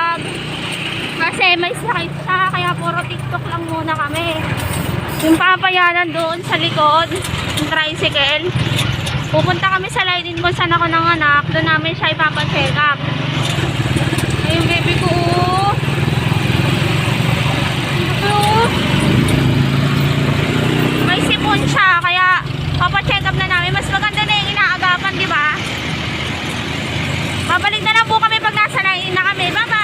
vlog. Kasi may sakit siya, kaya puro TikTok lang muna kami. Yung papayanan doon sa likod, yung tricycle. Pupunta kami sa line kung saan ako nanganak. Doon namin siya ipapacheck up. Ay, yung baby ko. May sipon siya, kaya papacheck up na namin. Mas maganda na yung inaagapan, di ba? Babalik na lang po kami pag nasa line na kami. Bye-bye!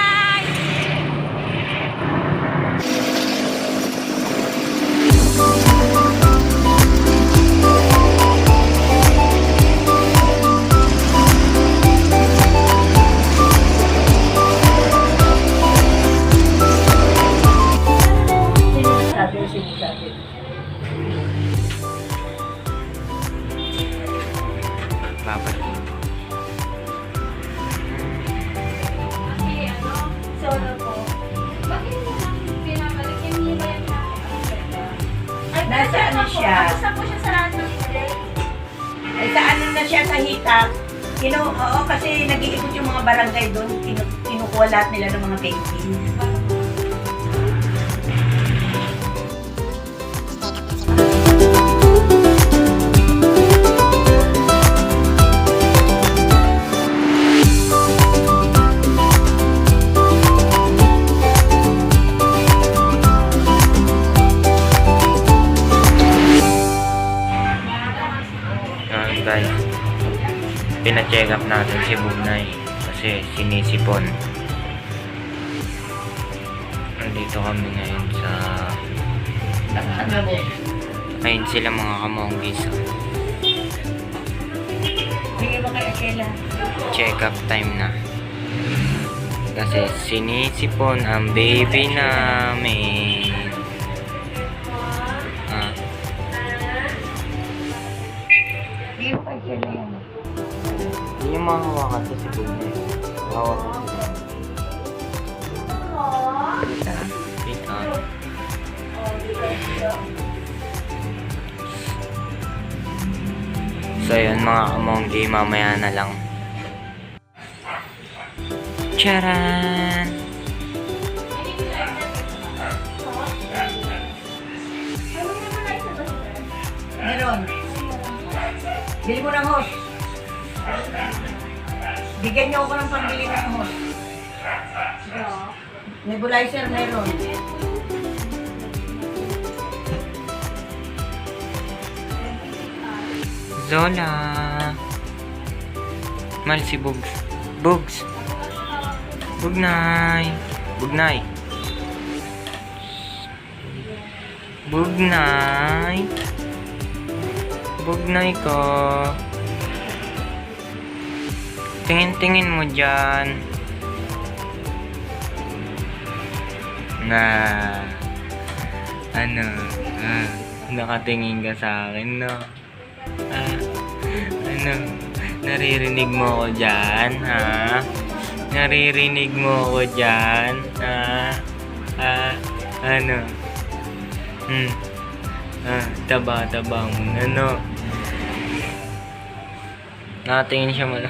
Nasa ano siya? Basta po siya sa radyo. Ay, sa ano na siya sa hitap. Oo, kasi nag-iikot yung mga barangay doon. Kinukuha lahat nila ng mga baking. Guys, pina-check up natin si Bugnay kasi sinisipon. Nandito kami ngayon sa ayun sila mga kamonggis. Bigay mo kay Akela. Check up time na kasi sinisipon ang baby namin. Bigay mo kay Akela yan. Hindi yung mga hawakan sa si Bugnay. Hawakan sila. Kita. So yun mga kamonggi, mamaya na lang. Charan! Meron. Bili mo ng hose. Bigyan niyo ako ng pambili ng hose. Nebulizer meron. Zola! Mahal si Bugs. Bugs! Bugnay! Bugnay! Bugnay! Bugnay ko! Tingin-tingin mo dyan. Na ano, nakatingin ka sa akin, no? Ano, naririnig mo ko dyan, ha? Naririnig mo ko dyan, ha? Ano? Taba-taba mo na, no? Nakatingin siya mo, no?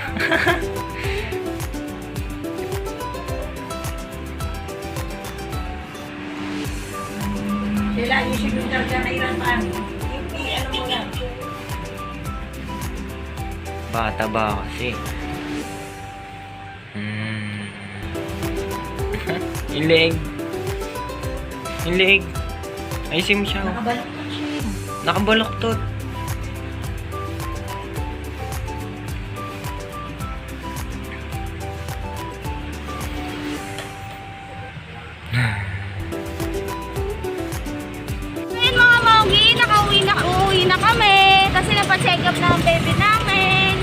Sila yung sigundar ka na irapan. Hindi, ano mo lang. Bata ba kasi? Ilig. Ilig. Ay, sim siya. Nakabaloktot siya yun. Nakabaloktot. Ngayon mga maugi, uuwi na kami kasi napacheck up na ang baby namin.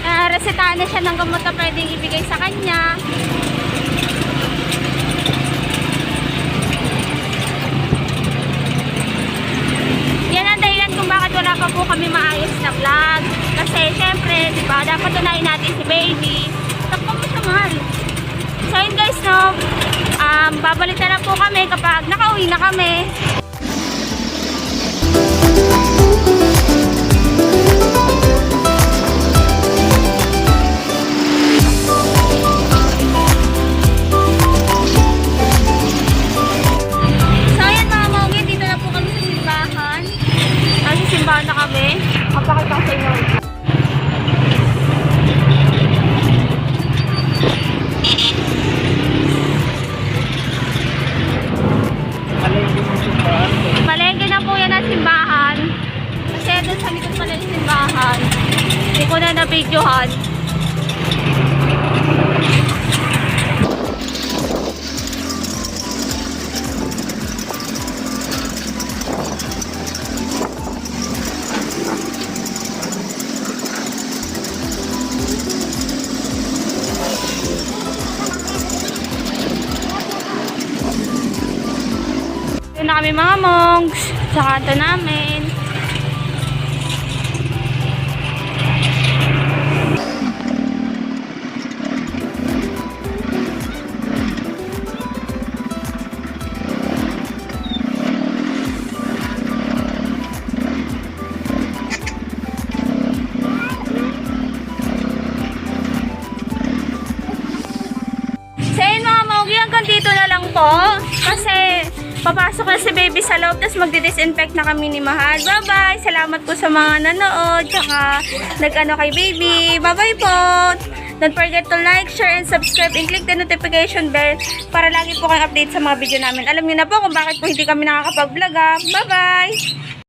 Resetahan na siya ng gamot na pwedeng ibigay sa kanya. Yan ang dahilan kung bakit wala pa po kami maayos na vlog. Kasi syempre, di ba, dapat unahin natin si baby. Takpan mo siya, mahal. So yun guys, no, babalik na lang po kami kapag nakauwi na kami. binibidyohan. Ito na kami mga monks sa kanto namin. So yun mga mogi, hanggang dito na lang po. Kasi papasok na si baby sa loob, tapos magdi-disinfect na kami ni Mahal. Bye-bye! Salamat po sa mga nanood, tsaka nag-ano kay baby. Bye-bye po! Don't forget to like, share, and subscribe, and click the notification bell para lagi po kayong update sa mga video namin. Alam niyo na po kung bakit po hindi kami nakakapag-vlog. Bye-bye!